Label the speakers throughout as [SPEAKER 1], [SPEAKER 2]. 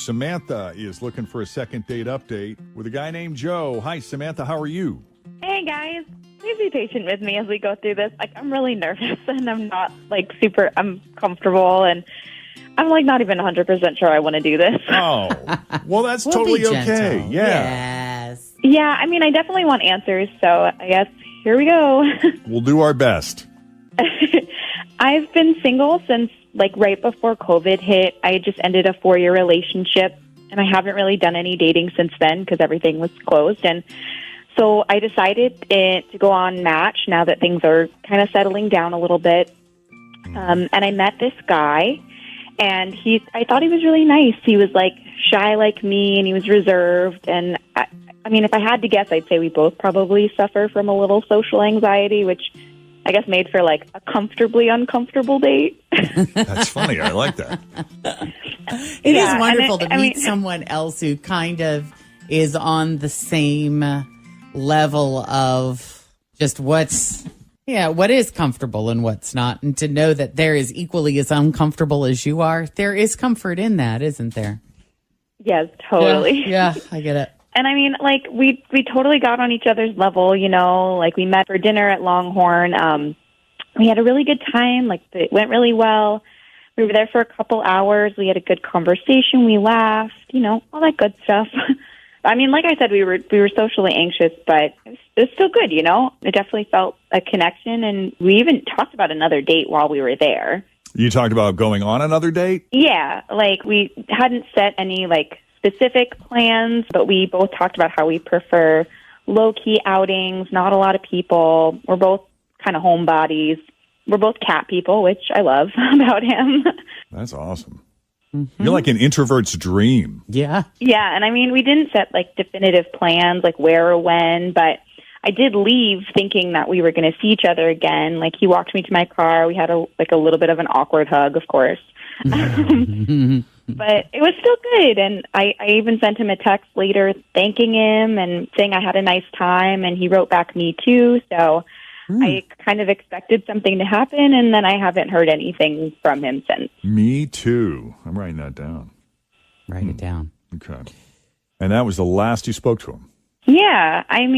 [SPEAKER 1] Samantha is looking for a second date update with a guy named Joe. Hi, Samantha. How are you?
[SPEAKER 2] Hey, guys. Please be patient with me as we go through this. I'm really nervous, and I'm not, I'm comfortable, and I'm, not even 100% sure I want to do this.
[SPEAKER 1] Oh, well, that's
[SPEAKER 3] We'll
[SPEAKER 1] totally
[SPEAKER 3] be gentle.
[SPEAKER 1] okay. Yeah.
[SPEAKER 3] Yes.
[SPEAKER 2] Yeah, I definitely want answers, so I guess here we go.
[SPEAKER 1] We'll do our best.
[SPEAKER 2] I've been single since, right before COVID hit. I just ended a 4-year relationship, and I haven't really done any dating since then because everything was closed. And so I decided to go on Match now that things are kind of settling down a little bit. And I met this guy, and I thought he was really nice. He was, shy like me, and he was reserved. And, if I had to guess, I'd say we both probably suffer from a little social anxiety, which I guess made for, a comfortably uncomfortable date.
[SPEAKER 1] That's funny. I like that.
[SPEAKER 3] It is wonderful to meet someone else who kind of is on the same level of just what is comfortable and what's not. And to know that there is equally as uncomfortable as you are, there is comfort in that, isn't there?
[SPEAKER 2] Yes, totally.
[SPEAKER 3] Yeah, I get it.
[SPEAKER 2] And we totally got on each other's level, we met for dinner at Longhorn. We had a really good time. It went really well. We were there for a couple hours. We had a good conversation. We laughed, all that good stuff. Like I said, we were socially anxious, but it was still good, It definitely felt a connection, and we even talked about another date while we were there.
[SPEAKER 1] You talked about going on another date?
[SPEAKER 2] Yeah, we hadn't set any, specific plans, but we both talked about how we prefer low-key outings, not a lot of people. We're both kind of homebodies. We're both cat people, which I love about him.
[SPEAKER 1] That's awesome. Mm-hmm. You're like an introvert's dream.
[SPEAKER 3] Yeah.
[SPEAKER 2] Yeah, and we didn't set definitive plans, where or when, but I did leave thinking that we were going to see each other again. He walked me to my car. We had a little bit of an awkward hug, of course. But it was still good, and I even sent him a text later thanking him and saying I had a nice time, and he wrote back me too, so I kind of expected something to happen, and then I haven't heard anything from him since.
[SPEAKER 1] Me too. I'm writing that down.
[SPEAKER 3] Write it down.
[SPEAKER 1] Okay. And that was the last you spoke to him?
[SPEAKER 2] Yeah, I'm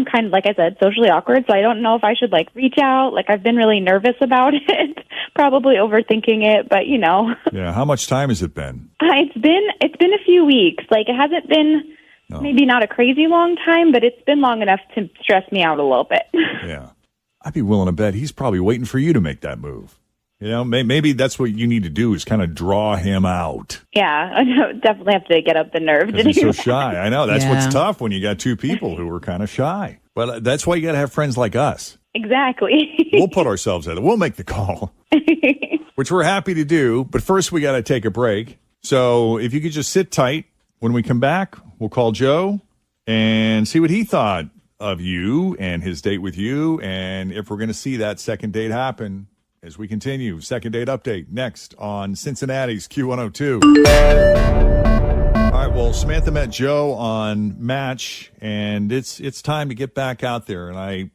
[SPEAKER 2] kind of, like I said, socially awkward, so I don't know if I should, reach out. I've been really nervous about it, probably overthinking it, but,
[SPEAKER 1] Yeah, how much time has it been?
[SPEAKER 2] It's been a few weeks. It hasn't been maybe not a crazy long time, but it's been long enough to stress me out a little bit.
[SPEAKER 1] Yeah. I'd be willing to bet he's probably waiting for you to make that move. Maybe that's what you need to do is kind of draw him out.
[SPEAKER 2] Yeah, I definitely have to get up the nerve to do
[SPEAKER 1] he's so
[SPEAKER 2] that.
[SPEAKER 1] shy. I know. That's what's tough when you got two people who are kind of shy. But that's why you got to have friends like us.
[SPEAKER 2] Exactly.
[SPEAKER 1] We'll put ourselves out. We'll make the call, which we're happy to do. But first, we got to take a break. So if you could just sit tight. When we come back, we'll call Joe and see what he thought of you and his date with you, and if we're going to see that second date happen as we continue. Second date update next on Cincinnati's Q102. All right, well, Samantha met Joe on Match, and it's time to get back out there. And I,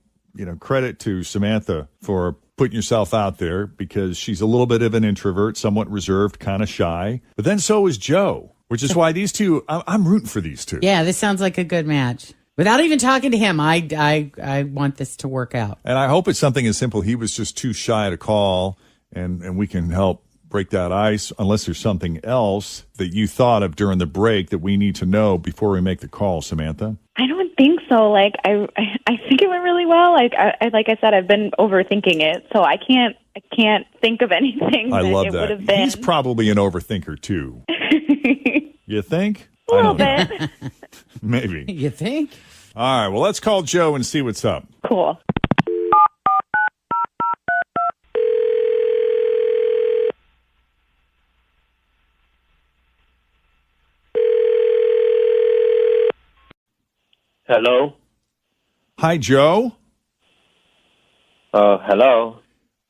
[SPEAKER 1] credit to Samantha for putting yourself out there because she's a little bit of an introvert, somewhat reserved, kind of shy. But then so is Joe, which is why these two, I'm rooting for these two.
[SPEAKER 3] Yeah, this sounds like a good match. Without even talking to him, I want this to work out.
[SPEAKER 1] And I hope it's something as simple. He was just too shy to call, and we can help break that ice, unless there's something else that you thought of during the break that we need to know before we make the call, Samantha.
[SPEAKER 2] I don't think so. I think it went really well. Like I said, I've been overthinking it, so I can't think of anything.
[SPEAKER 1] I love
[SPEAKER 2] it
[SPEAKER 1] that.
[SPEAKER 2] Would have been.
[SPEAKER 1] He's probably an overthinker too. You think?
[SPEAKER 2] A little bit.
[SPEAKER 1] Maybe.
[SPEAKER 3] You think?
[SPEAKER 1] All right. Well, let's call Joe and see what's up.
[SPEAKER 2] Cool.
[SPEAKER 4] Hello?
[SPEAKER 1] Hi, Joe.
[SPEAKER 4] Hello?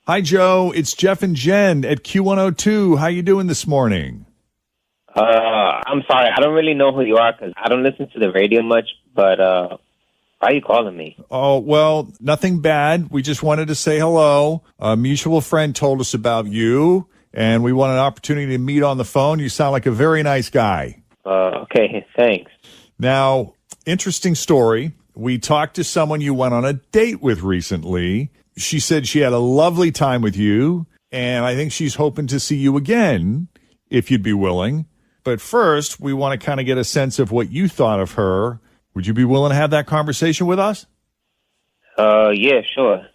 [SPEAKER 1] Hi, Joe. It's Jeff and Jenn at Q102. How you doing this morning?
[SPEAKER 4] I'm sorry. I don't really know who you are because I don't listen to the radio much, but why are you calling me?
[SPEAKER 1] Oh, well, nothing bad. We just wanted to say hello. A mutual friend told us about you, and we want an opportunity to meet on the phone. You sound like a very nice guy.
[SPEAKER 4] Okay, thanks.
[SPEAKER 1] Now, interesting story. We talked to someone you went on a date with recently. She said she had a lovely time with you, and I think she's hoping to see you again, if you'd be willing. But first, we want to kind of get a sense of what you thought of her. Would you be willing to have that conversation with us?
[SPEAKER 4] Yeah, sure.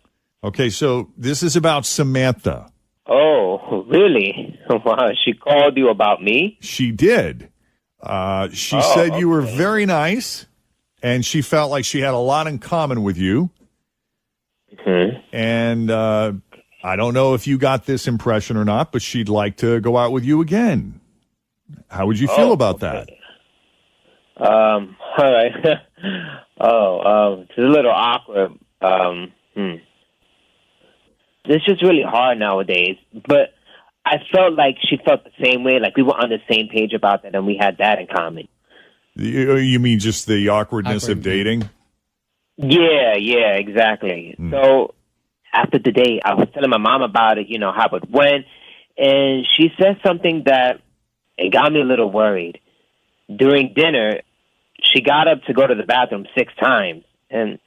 [SPEAKER 1] Okay, so this is about Samantha.
[SPEAKER 4] Oh, really? Wow, she called you about me?
[SPEAKER 1] She did. She said you were very nice, and she felt like she had a lot in common with you.
[SPEAKER 4] Mm-hmm.
[SPEAKER 1] And I don't know if you got this impression or not, but she'd like to go out with you again. How would you feel about that?
[SPEAKER 4] All right. It's a little awkward. It's just really hard nowadays. But I felt like she felt the same way, like we were on the same page about that, and we had that in common.
[SPEAKER 1] You mean just the awkwardness of dating?
[SPEAKER 4] Yeah, exactly. So after the date, I was telling my mom about it, how it went, and she said something that it got me a little worried. During dinner, she got up to go to the bathroom 6 times, and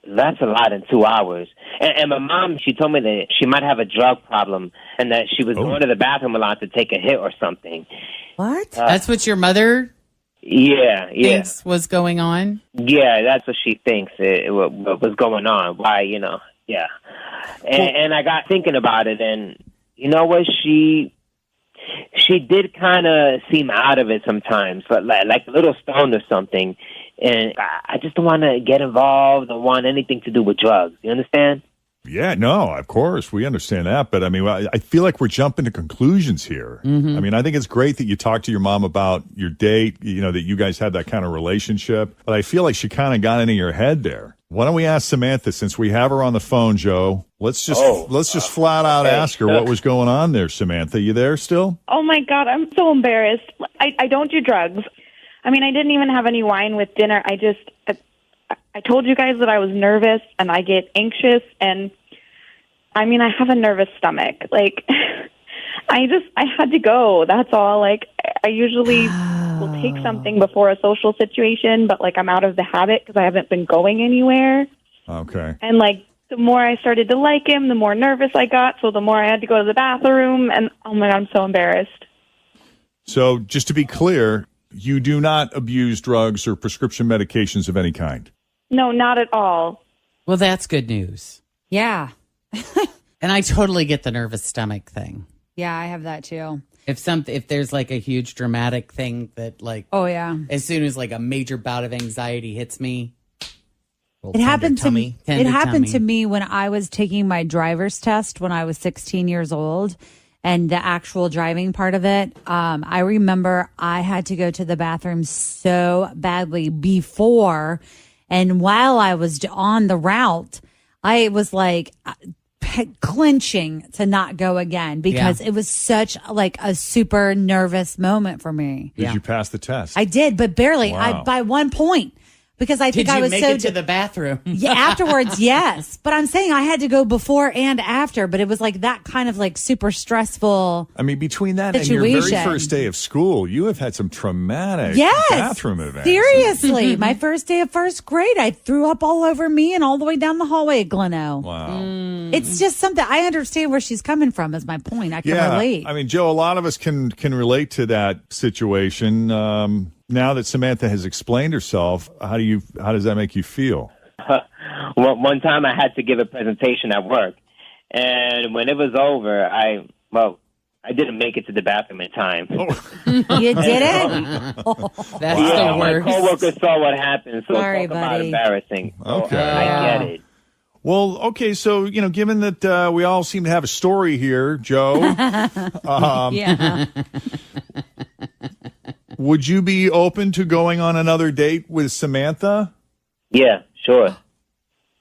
[SPEAKER 4] that's a lot in 2 hours. And my mom, she told me that she might have a drug problem and that she was going to the bathroom a lot to take a hit or something.
[SPEAKER 3] What? That's what your mother thinks was going on?
[SPEAKER 4] Yeah, that's what she thinks what was going on. Why, yeah. And I got thinking about it, and you know what? She did kind of seem out of it sometimes, but like a little stoned or something. And I just don't want to get involved. Don't want anything to do with drugs. You understand?
[SPEAKER 1] Yeah, no, of course. We understand that. But I mean, I feel like we're jumping to conclusions here. Mm-hmm. I mean, I think it's great that you talked to your mom about your date, that you guys had that kind of relationship. But I feel like she kind of got into your head there. Why don't we ask Samantha, since we have her on the phone, Joe? Let's just flat out ask her what was going on there. Samantha, you there still?
[SPEAKER 2] Oh my God, I'm so embarrassed. I don't do drugs. I mean, I didn't even have any wine with dinner. I told you guys that I was nervous and I get anxious, and I mean, I have a nervous stomach. Like, I had to go. That's all. Like, I usually will take something before a social situation, but like I'm out of the habit because I haven't been going anywhere.
[SPEAKER 1] Okay.
[SPEAKER 2] And like, the more I started to like him, the more nervous I got. So the more I had to go to the bathroom, and oh my God, I'm so embarrassed.
[SPEAKER 1] So just to be clear, you do not abuse drugs or prescription medications of any kind?
[SPEAKER 2] No, not at all.
[SPEAKER 3] Well, that's good news.
[SPEAKER 5] Yeah.
[SPEAKER 3] And I totally get the nervous stomach thing.
[SPEAKER 5] Yeah, I have that too.
[SPEAKER 3] If there's like a huge dramatic thing that like,
[SPEAKER 5] oh yeah,
[SPEAKER 3] as soon as like a major bout of anxiety hits me,
[SPEAKER 5] it happened to me. It happened to me when I was taking my driver's test when I was 16 years old. And the actual driving part of it, I remember I had to go to the bathroom so badly before. And while I was on the route, I was like clenching to not go again because it was such like a super nervous moment for me.
[SPEAKER 1] Did you pass the test?
[SPEAKER 5] I did, but barely.
[SPEAKER 1] Wow.
[SPEAKER 5] By 1 point. Because I think I was
[SPEAKER 3] Did you make it to the bathroom?
[SPEAKER 5] Yeah, afterwards, yes. But I'm saying I had to go before and after, but it was like that kind of like super stressful.
[SPEAKER 1] I mean, between that
[SPEAKER 5] situation.
[SPEAKER 1] And your very first day of school, you have had some traumatic bathroom events.
[SPEAKER 5] Seriously. My first day of first grade, I threw up all over me and all the way down the hallway at Gleno.
[SPEAKER 1] Wow.
[SPEAKER 5] It's just something, I understand where she's coming from is my point. I can relate.
[SPEAKER 1] I mean, Joe, a lot of us can relate to that situation. Now that Samantha has explained herself, how does that make you feel?
[SPEAKER 4] Well, one time I had to give a presentation at work, and when it was over, I didn't make it to the bathroom in time.
[SPEAKER 5] You didn't?
[SPEAKER 3] That's the worst.
[SPEAKER 4] My coworkers saw what happened, so
[SPEAKER 5] Sorry,
[SPEAKER 4] talk about
[SPEAKER 5] buddy.
[SPEAKER 4] embarrassing.
[SPEAKER 1] Okay.
[SPEAKER 4] So I get it.
[SPEAKER 1] Well, okay, so, given that we all seem to have a story here, Joe,
[SPEAKER 5] Yeah.
[SPEAKER 1] would you be open to going on another date with Samantha?
[SPEAKER 4] Yeah, sure.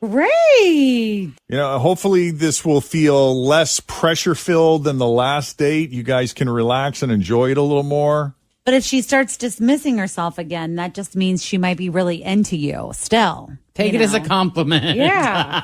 [SPEAKER 5] Great.
[SPEAKER 1] Hopefully this will feel less pressure-filled than the last date. You guys can relax and enjoy it a little more.
[SPEAKER 5] But if she starts dismissing herself again, that just means she might be really into you still.
[SPEAKER 3] Take it as a compliment.
[SPEAKER 5] Yeah.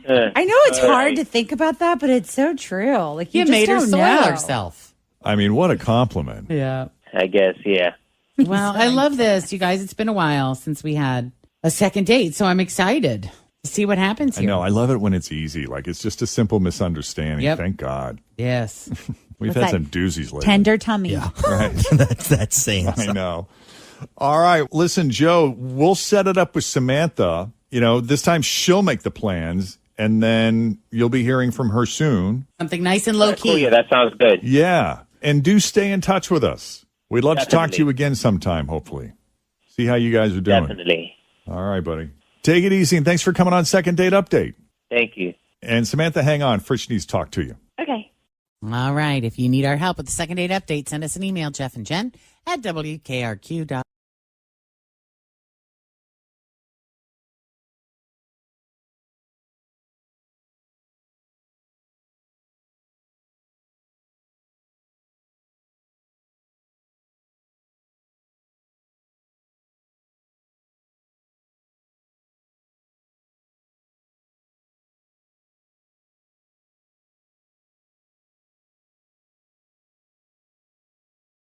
[SPEAKER 5] I know it's hard to think about that, but it's so true. Like you just
[SPEAKER 3] made her
[SPEAKER 5] don't
[SPEAKER 3] soil
[SPEAKER 5] know.
[SPEAKER 3] herself.
[SPEAKER 1] I mean, what a compliment.
[SPEAKER 3] Yeah.
[SPEAKER 4] I guess, yeah.
[SPEAKER 3] Well, I love this, you guys. It's been a while since we had a second date, so I'm excited to see what happens
[SPEAKER 1] I
[SPEAKER 3] here.
[SPEAKER 1] know. I love it when it's easy. Like it's just a simple misunderstanding.
[SPEAKER 3] Yep.
[SPEAKER 1] Thank God.
[SPEAKER 3] Yes.
[SPEAKER 1] We've
[SPEAKER 5] What's
[SPEAKER 1] had
[SPEAKER 5] that?
[SPEAKER 1] some doozies lately.
[SPEAKER 5] Tender tummy.
[SPEAKER 6] Yeah.
[SPEAKER 1] Right.
[SPEAKER 6] that's saying
[SPEAKER 1] I
[SPEAKER 6] something.
[SPEAKER 1] know. All right. Listen, Joe, we'll set it up with Samantha. You know, this time she'll make the plans, and then you'll be hearing from her soon.
[SPEAKER 3] Something nice and low
[SPEAKER 4] Cool,
[SPEAKER 3] key.
[SPEAKER 4] yeah, that sounds good.
[SPEAKER 1] Yeah. And do stay in touch with us. We'd love to talk to
[SPEAKER 4] Definitely.
[SPEAKER 1] you again sometime, hopefully. See how you guys are doing.
[SPEAKER 4] Definitely.
[SPEAKER 1] All right, buddy. Take it easy, and thanks for coming on Second Date Update.
[SPEAKER 4] Thank you.
[SPEAKER 1] And Samantha, hang on. Frisch needs to talk to you.
[SPEAKER 2] Okay.
[SPEAKER 3] All right. If you need our help with the second date update, send us an email, Jeff and Jen at WKRQ.com.